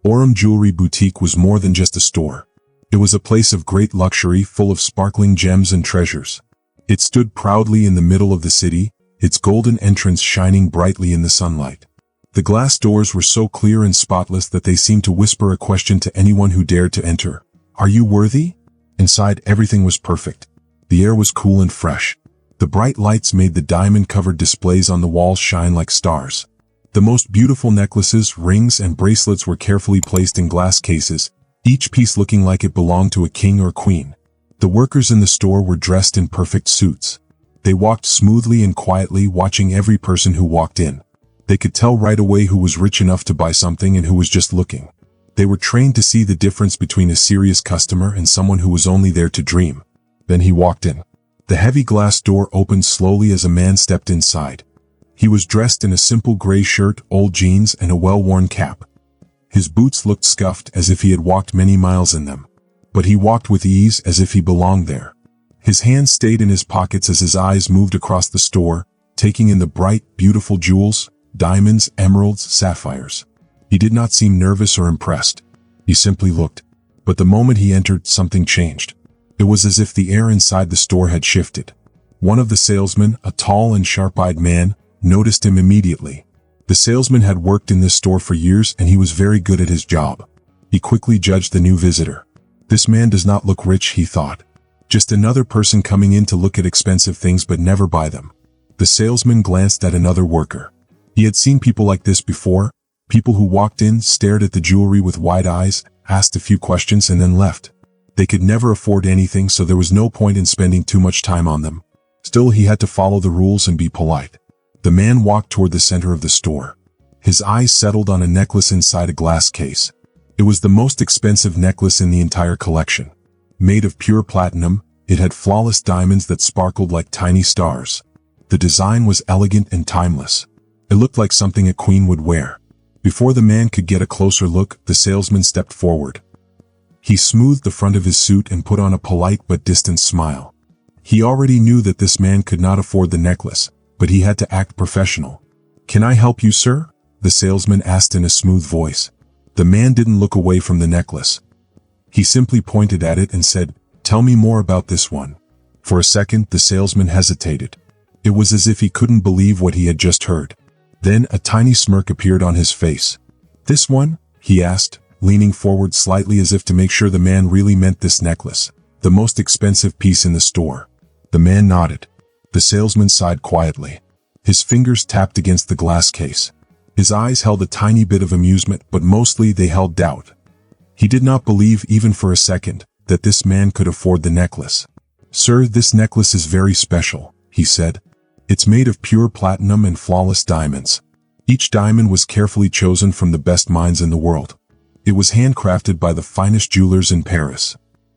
Aurum Jewelry Boutique was more than just a store. It was a place of great luxury full of sparkling gems and treasures. It stood proudly in the middle of the city, its golden entrance shining brightly in the sunlight. The glass doors were so clear and spotless that they seemed to whisper a question to anyone who dared to enter. Are you worthy? Inside, everything was perfect. The air was cool and fresh. The bright lights made the diamond-covered displays on the walls shine like stars. The most beautiful necklaces, rings, and bracelets were carefully placed in glass cases, each piece looking like it belonged to a king or queen. The workers in the store were dressed in perfect suits. They walked smoothly and quietly, watching every person who walked in. They could tell right away who was rich enough to buy something and who was just looking. They were trained to see the difference between a serious customer and someone who was only there to dream. Then he walked in. The heavy glass door opened slowly as a man stepped inside. He was dressed in a simple gray shirt, old jeans, and a well-worn cap. His boots looked scuffed as if he had walked many miles in them. But he walked with ease as if he belonged there. His hands stayed in his pockets as his eyes moved across the store, taking in the bright, beautiful jewels, diamonds, emeralds, sapphires. He did not seem nervous or impressed. He simply looked. But the moment he entered, something changed. It was as if the air inside the store had shifted. One of the salesmen, a tall and sharp-eyed man, noticed him immediately. The salesman had worked in this store for years and he was very good at his job. He quickly judged the new visitor. This man does not look rich, he thought. Just another person coming in to look at expensive things but never buy them. The salesman glanced at another worker. He had seen people like this before, people who walked in, stared at the jewelry with wide eyes, asked a few questions and then left. They could never afford anything, so there was no point in spending too much time on them. Still, he had to follow the rules and be polite. The man walked toward the center of the store. His eyes settled on a necklace inside a glass case. It was the most expensive necklace in the entire collection. Made of pure platinum, it had flawless diamonds that sparkled like tiny stars. The design was elegant and timeless. It looked like something a queen would wear. Before the man could get a closer look, the salesman stepped forward. He smoothed the front of his suit and put on a polite but distant smile. He already knew that this man could not afford the necklace, but he had to act professional. "Can I help you, sir?" the salesman asked in a smooth voice. The man didn't look away from the necklace. He simply pointed at it and said, "Tell me more about this one." For a second, the salesman hesitated. It was as if he couldn't believe what he had just heard. Then a tiny smirk appeared on his face. "This one?" he asked, leaning forward slightly as if to make sure the man really meant this necklace, the most expensive piece in the store. The man nodded. The salesman sighed quietly. His fingers tapped against the glass case. His eyes held a tiny bit of amusement, but mostly they held doubt. He did not believe even for a second that this man could afford the necklace. "Sir, this necklace is very special," he said. "It's made of pure platinum and flawless diamonds. Each diamond was carefully chosen from the best minds in the world. It was handcrafted by the finest jewelers in Paris."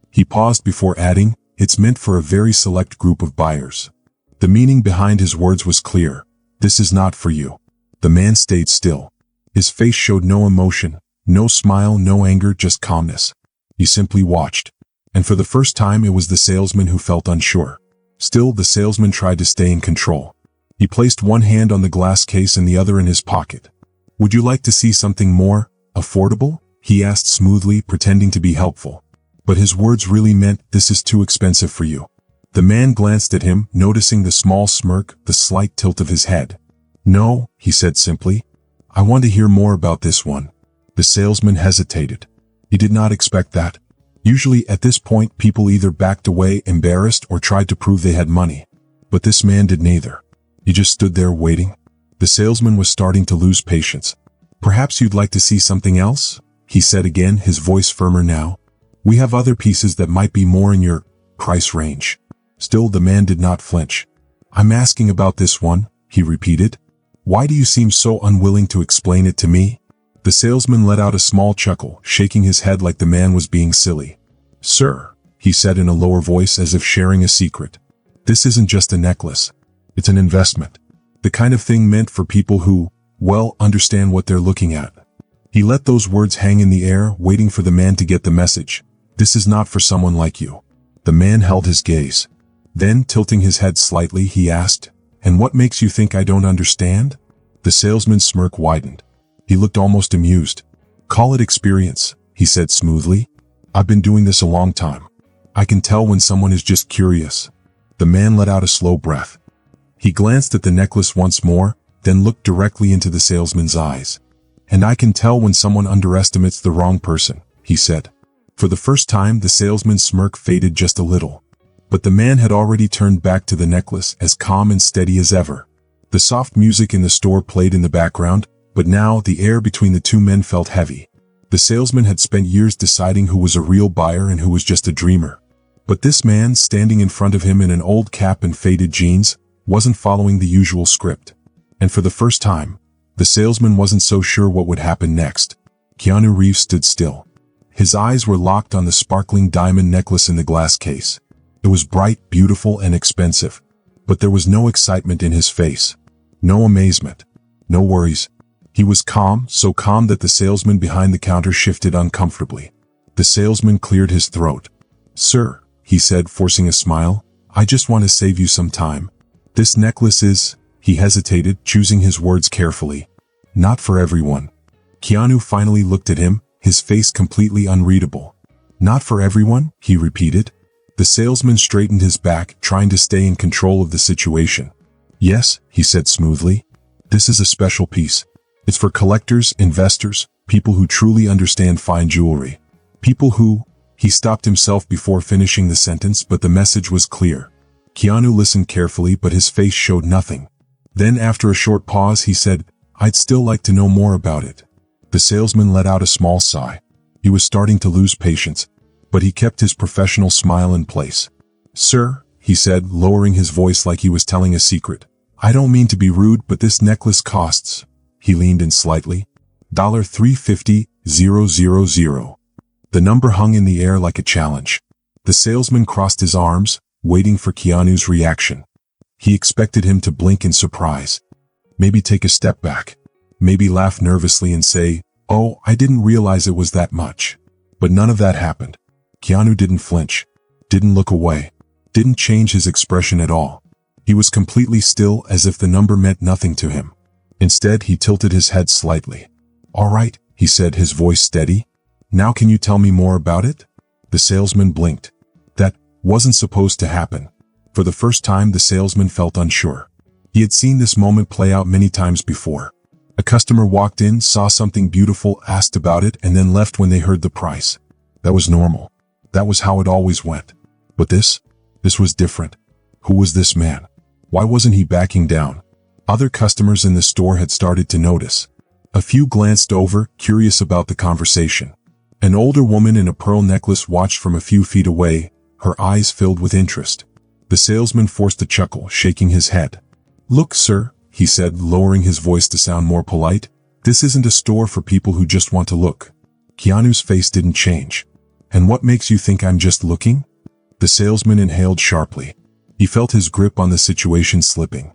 He paused before adding, "It's meant for a very select group of buyers." The meaning behind his words was clear. "This is not for you." The man stayed still. His face showed no emotion, no smile, no anger, just calmness. He simply watched. And for the first time, it was the salesman who felt unsure. Still, the salesman tried to stay in control. He placed one hand on the glass case and the other in his pocket. "Would you like to see something more affordable?" he asked smoothly, pretending to be helpful. But his words really meant, "This is too expensive for you." The man glanced at him, noticing the small smirk, the slight tilt of his head. "No," he said simply. "I want to hear more about this one." The salesman hesitated. He did not expect that. Usually at this point, people either backed away, embarrassed, or tried to prove they had money. But this man did neither. He just stood there waiting. The salesman was starting to lose patience. "Perhaps you'd like to see something else?" he said again, his voice firmer now. "We have other pieces that might be more in your price range." Still, the man did not flinch. "I'm asking about this one," he repeated. "Why do you seem so unwilling to explain it to me?" The salesman let out a small chuckle, shaking his head like the man was being silly. "Sir," he said in a lower voice as if sharing a secret, "this isn't just a necklace. It's an investment. The kind of thing meant for people who, well, understand what they're looking at." He let those words hang in the air, waiting for the man to get the message. "This is not for someone like you." The man held his gaze. Then, tilting his head slightly, he asked, "And what makes you think I don't understand?" The salesman's smirk widened. He looked almost amused. Call it experience, he said smoothly. I've been doing this a long time. I can tell when someone is just curious. The man let out a slow breath. He glanced at the necklace once more, then looked directly into the salesman's eyes. And I can tell when someone underestimates the wrong person, he said. For the first time, the salesman's smirk faded just a little. But the man had already turned back to the necklace, as calm and steady as ever. The soft music in the store played in the background, but now the air between the two men felt heavy. The salesman had spent years deciding who was a real buyer and who was just a dreamer. But this man, standing in front of him in an old cap and faded jeans, wasn't following the usual script. And for the first time, the salesman wasn't so sure what would happen next. Keanu Reeves stood still. His eyes were locked on the sparkling diamond necklace in the glass case. It was bright, beautiful, and expensive. But there was no excitement in his face. No amazement. No worries. He was calm, so calm that the salesman behind the counter shifted uncomfortably. The salesman cleared his throat. Sir, he said, forcing a smile, I just want to save you some time. This necklace is, he hesitated, choosing his words carefully, not for everyone. Keanu finally looked at him, his face completely unreadable. Not for everyone, he repeated. The salesman straightened his back, trying to stay in control of the situation. Yes, he said smoothly. This is a special piece. It's for collectors, investors, people who truly understand fine jewelry. People who... He stopped himself before finishing the sentence, but the message was clear. Keanu listened carefully, but his face showed nothing. Then after a short pause he said, I'd still like to know more about it. The salesman let out a small sigh. He was starting to lose patience, but he kept his professional smile in place. Sir, he said, lowering his voice like he was telling a secret. I don't mean to be rude, but this necklace costs... He leaned in slightly. $350,000. The number hung in the air like a challenge. The salesman crossed his arms, waiting for Keanu's reaction. He expected him to blink in surprise. Maybe take a step back. Maybe laugh nervously and say, oh, I didn't realize it was that much. But none of that happened. Keanu didn't flinch. Didn't look away. Didn't change his expression at all. He was completely still, as if the number meant nothing to him. Instead, he tilted his head slightly. All right, he said, his voice steady. Now can you tell me more about it? The salesman blinked. That wasn't supposed to happen. For the first time, the salesman felt unsure. He had seen this moment play out many times before. A customer walked in, saw something beautiful, asked about it, and then left when they heard the price. That was normal. That was how it always went. But this was different. Who was this man? Why wasn't he backing down? Other customers in the store had started to notice. A few glanced over, curious about the conversation. An older woman in a pearl necklace watched from a few feet away, her eyes filled with interest. The salesman forced a chuckle, shaking his head. Look, sir, he said, lowering his voice to sound more polite, this isn't a store for people who just want to look. Keanu's face didn't change. And what makes you think I'm just looking? The salesman inhaled sharply. He felt his grip on the situation slipping.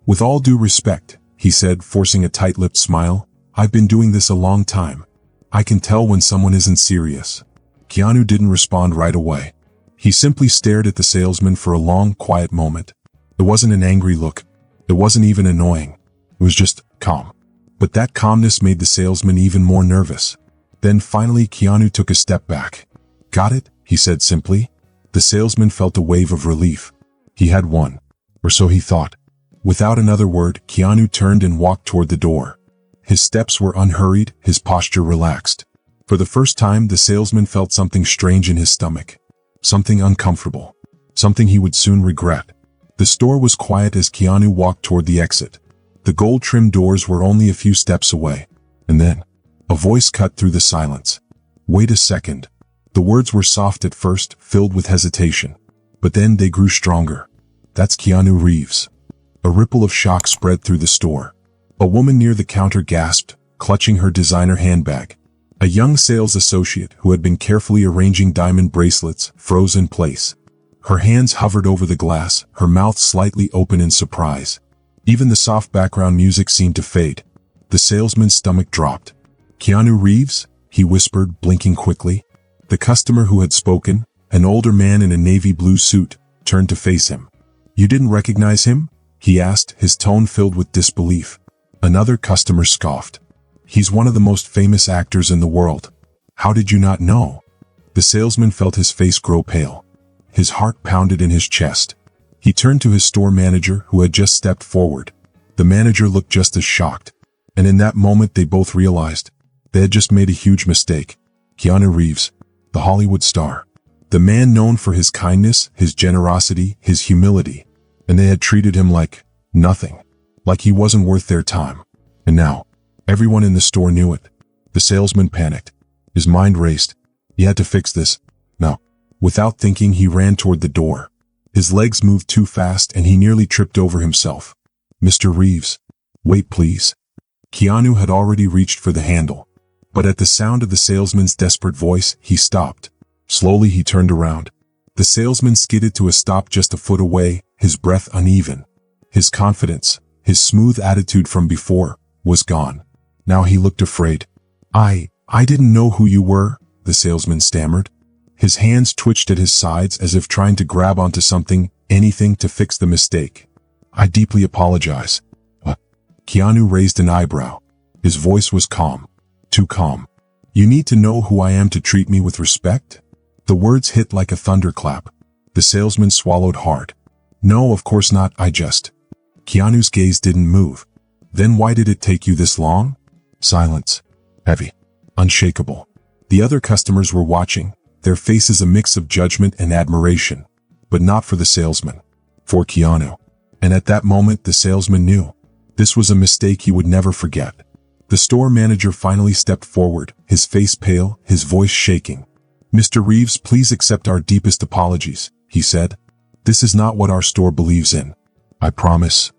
With all due respect, he said, forcing a tight-lipped smile, I've been doing this a long time. I can tell when someone isn't serious. Keanu didn't respond right away. He simply stared at the salesman for a long, quiet moment. It wasn't an angry look. It wasn't even annoying. It was just calm. But that calmness made the salesman even more nervous. Then finally Keanu took a step back. Got it, he said simply. The salesman felt a wave of relief. He had won. Or so he thought. Without another word, Keanu turned and walked toward the door. His steps were unhurried, his posture relaxed. For the first time, the salesman felt something strange in his stomach. Something uncomfortable. Something he would soon regret. The store was quiet as Keanu walked toward the exit. The gold-trimmed doors were only a few steps away. And then, a voice cut through the silence. Wait a second. The words were soft at first, filled with hesitation. But then they grew stronger. That's Keanu Reeves. A ripple of shock spread through the store. A woman near the counter gasped, clutching her designer handbag. A young sales associate who had been carefully arranging diamond bracelets froze in place. Her hands hovered over the glass, her mouth slightly open in surprise. Even the soft background music seemed to fade. The salesman's stomach dropped. Keanu Reeves? He whispered, blinking quickly. The customer who had spoken, an older man in a navy blue suit, turned to face him. You didn't recognize him? He asked, his tone filled with disbelief. Another customer scoffed. He's one of the most famous actors in the world. How did you not know? The salesman felt his face grow pale. His heart pounded in his chest. He turned to his store manager, who had just stepped forward. The manager looked just as shocked. And in that moment they both realized they had just made a huge mistake. Keanu Reeves, the Hollywood star. The man known for his kindness, his generosity, his humility. And they had treated him like nothing. Like he wasn't worth their time. And now, everyone in the store knew it. The salesman panicked. His mind raced. He had to fix this. No. Without thinking, he ran toward the door. His legs moved too fast and he nearly tripped over himself. Mr. Reeves, wait please. Keanu had already reached for the handle. But at the sound of the salesman's desperate voice, he stopped. Slowly he turned around. The salesman skidded to a stop just a foot away, his breath uneven. His confidence, his smooth attitude from before, was gone. Now he looked afraid. I didn't know who you were, the salesman stammered. His hands twitched at his sides as if trying to grab onto something, anything to fix the mistake. I deeply apologize. Keanu raised an eyebrow. His voice was calm. Too calm. You need to know who I am to treat me with respect? The words hit like a thunderclap. The salesman swallowed hard. No, of course not, I just... Keanu's gaze didn't move. Then why did it take you this long? Silence. Heavy. Unshakable. The other customers were watching, their faces a mix of judgment and admiration. But not for the salesman. For Keanu. And at that moment the salesman knew. This was a mistake he would never forget. The store manager finally stepped forward, his face pale, his voice shaking. Mr. Reeves, please accept our deepest apologies, he said. This is not what our store believes in. I promise.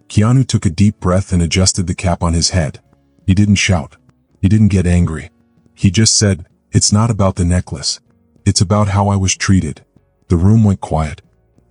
Keanu took a deep breath and adjusted the cap on his head. He didn't shout. He didn't get angry. He just said, it's not about the necklace. It's about how I was treated. The room went quiet.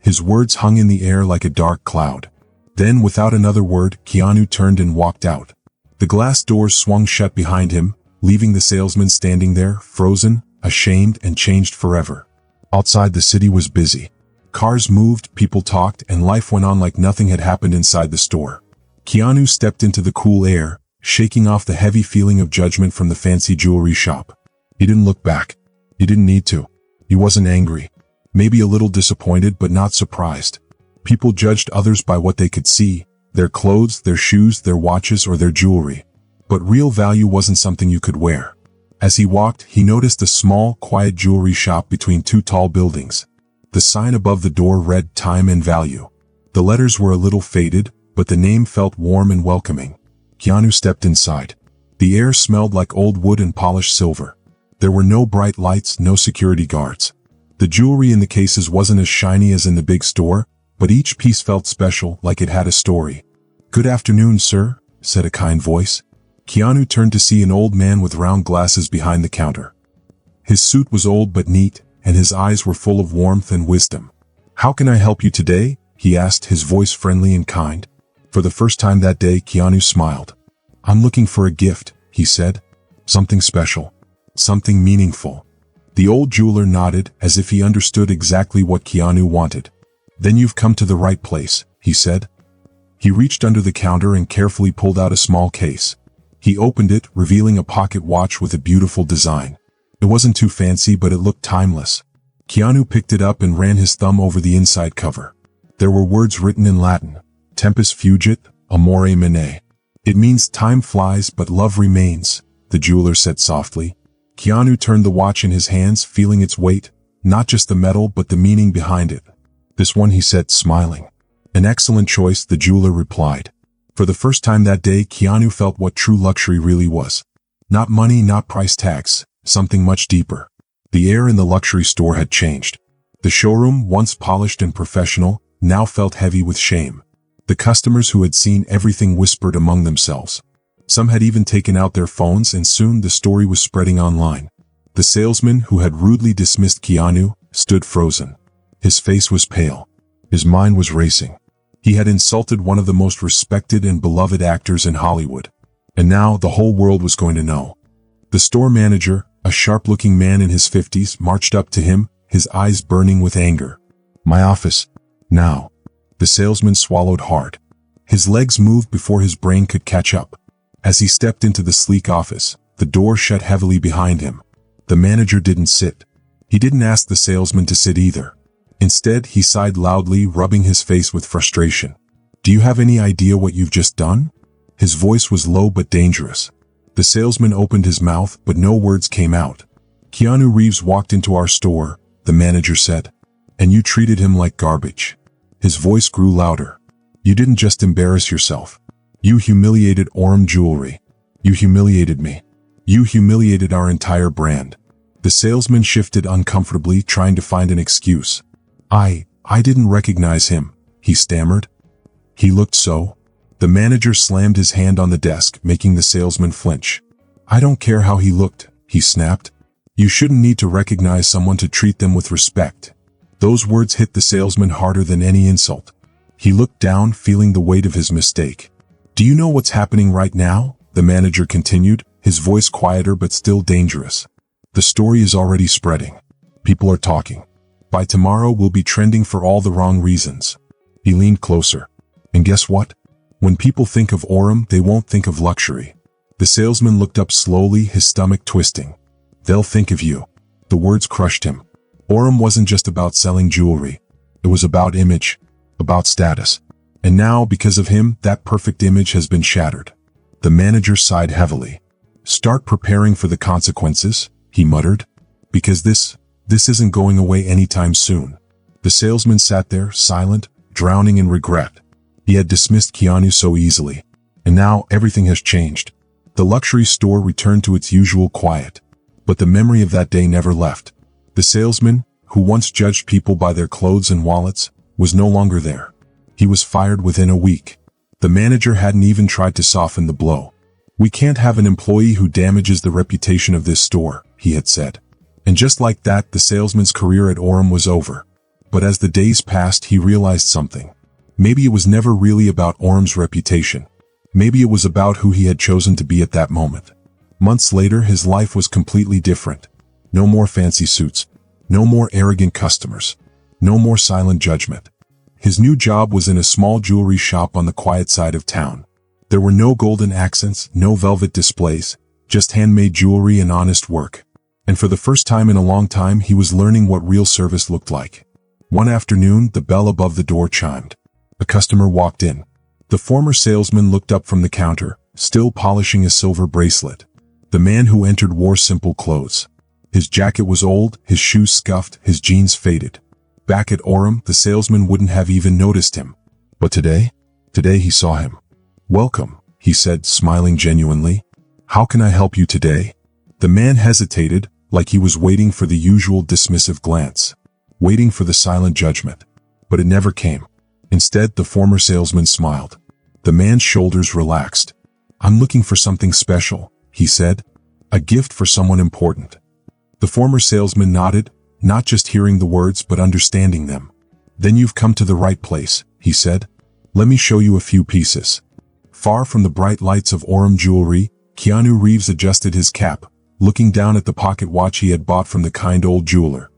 His words hung in the air like a dark cloud. Then, without another word, Keanu turned and walked out. The glass doors swung shut behind him, leaving the salesman standing there, frozen, ashamed, and changed forever. Outside, the city was busy. Cars moved, people talked, and life went on like nothing had happened inside the store. Keanu stepped into the cool air, shaking off the heavy feeling of judgment from the fancy jewelry shop. He didn't look back. He didn't need to. He wasn't angry. Maybe a little disappointed, but not surprised. People judged others by what they could see, their clothes, their shoes, their watches, or their jewelry. But real value wasn't something you could wear. As he walked, he noticed a small, quiet jewelry shop between two tall buildings. The sign above the door read Time and Value. The letters were a little faded, but the name felt warm and welcoming. Keanu stepped inside. The air smelled like old wood and polished silver. There were no bright lights, no security guards. The jewelry in the cases wasn't as shiny as in the big store, but each piece felt special, like it had a story. Good afternoon, sir, said a kind voice. Keanu turned to see an old man with round glasses behind the counter. His suit was old but neat, and his eyes were full of warmth and wisdom. How can I help you today? He asked, his voice friendly and kind. For the first time that day, Keanu smiled. I'm looking for a gift, he said. Something special. Something meaningful. The old jeweler nodded, as if he understood exactly what Keanu wanted. Then you've come to the right place, he said. He reached under the counter and carefully pulled out a small case. He opened it, revealing a pocket watch with a beautiful design. It wasn't too fancy, but it looked timeless. Keanu picked it up and ran his thumb over the inside cover. There were words written in Latin. Tempus fugit, amore mene. It means time flies but love remains, the jeweler said softly. Keanu turned the watch in his hands, feeling its weight, not just the metal but the meaning behind it. This one, he said, smiling. An excellent choice, the jeweler replied. For the first time that day, Keanu felt what true luxury really was. Not money, not price tags, something much deeper. The air in the luxury store had changed. The showroom, once polished and professional, now felt heavy with shame. The customers who had seen everything whispered among themselves. Some had even taken out their phones, and soon the story was spreading online. The salesman, who had rudely dismissed Keanu, stood frozen. His face was pale. His mind was racing. He had insulted one of the most respected and beloved actors in Hollywood. And now the whole world was going to know. The store manager, a sharp-looking man in his 50s, marched up to him, his eyes burning with anger. My office. Now. The salesman swallowed hard. His legs moved before his brain could catch up. As he stepped into the sleek office, the door shut heavily behind him. The manager didn't sit. He didn't ask the salesman to sit either. Instead, he sighed loudly, rubbing his face with frustration. "Do you have any idea what you've just done?" His voice was low but dangerous. The salesman opened his mouth, but no words came out. "Keanu Reeves walked into our store," the manager said. "And you treated him like garbage." His voice grew louder. "You didn't just embarrass yourself. You humiliated Orem Jewelry. You humiliated me. You humiliated our entire brand." The salesman shifted uncomfortably, trying to find an excuse. I didn't recognize him," he stammered. "He looked so." The manager slammed his hand on the desk, making the salesman flinch. "I don't care how he looked," he snapped. "You shouldn't need to recognize someone to treat them with respect." Those words hit the salesman harder than any insult. He looked down, feeling the weight of his mistake. "Do you know what's happening right now?" the manager continued, his voice quieter but still dangerous. "The story is already spreading. People are talking. By tomorrow we'll be trending for all the wrong reasons." He leaned closer. "And guess what? When people think of Orem, they won't think of luxury." The salesman looked up slowly, his stomach twisting. "They'll think of you." The words crushed him. Orem wasn't just about selling jewelry. It was about image, about status. And now, because of him, that perfect image has been shattered. The manager sighed heavily. "Start preparing for the consequences," he muttered. "Because this isn't going away anytime soon." The salesman sat there, silent, drowning in regret. He had dismissed Keanu so easily. And now everything has changed. The luxury store returned to its usual quiet. But the memory of that day never left. The salesman, who once judged people by their clothes and wallets, was no longer there. He was fired within a week. The manager hadn't even tried to soften the blow. "We can't have an employee who damages the reputation of this store," he had said. And just like that, the salesman's career at Orem was over. But as the days passed, he realized something. Maybe it was never really about Orem's reputation. Maybe it was about who he had chosen to be at that moment. Months later, his life was completely different. No more fancy suits. No more arrogant customers. No more silent judgment. His new job was in a small jewelry shop on the quiet side of town. There were no golden accents, no velvet displays, just handmade jewelry and honest work. And for the first time in a long time, he was learning what real service looked like. One afternoon, the bell above the door chimed. A customer walked in. The former salesman looked up from the counter, still polishing a silver bracelet. The man who entered wore simple clothes. His jacket was old, his shoes scuffed, his jeans faded. Back at Orem, the salesman wouldn't have even noticed him. But today he saw him. "Welcome," he said, smiling genuinely. "How can I help you today?" The man hesitated, like he was waiting for the usual dismissive glance, waiting for the silent judgment. But it never came. Instead, the former salesman smiled. The man's shoulders relaxed. "I'm looking for something special," he said. "A gift for someone important." The former salesman nodded, not just hearing the words but understanding them. "Then you've come to the right place," he said. "Let me show you a few pieces." Far from the bright lights of Orem Jewelry, Keanu Reeves adjusted his cap, looking down at the pocket watch he had bought from the kind old jeweler.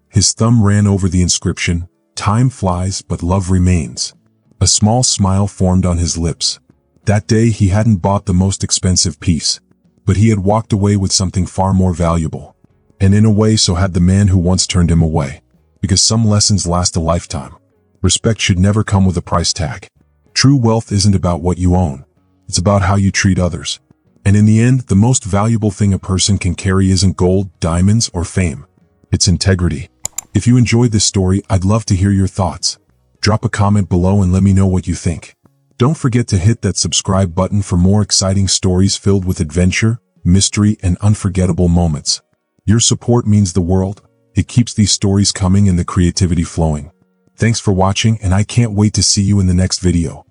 His thumb ran over the inscription, "Time flies, but love remains." A small smile formed on his lips. That day he hadn't bought the most expensive piece, but he had walked away with something far more valuable. And in a way, so had the man who once turned him away. Because some lessons last a lifetime. Respect should never come with a price tag. True wealth isn't about what you own. It's about how you treat others. And in the end, the most valuable thing a person can carry isn't gold, diamonds, or fame. It's integrity. If you enjoyed this story, I'd love to hear your thoughts. Drop a comment below and let me know what you think. Don't forget to hit that subscribe button for more exciting stories filled with adventure, mystery, and unforgettable moments. Your support means the world. It keeps these stories coming and the creativity flowing. Thanks for watching, and I can't wait to see you in the next video.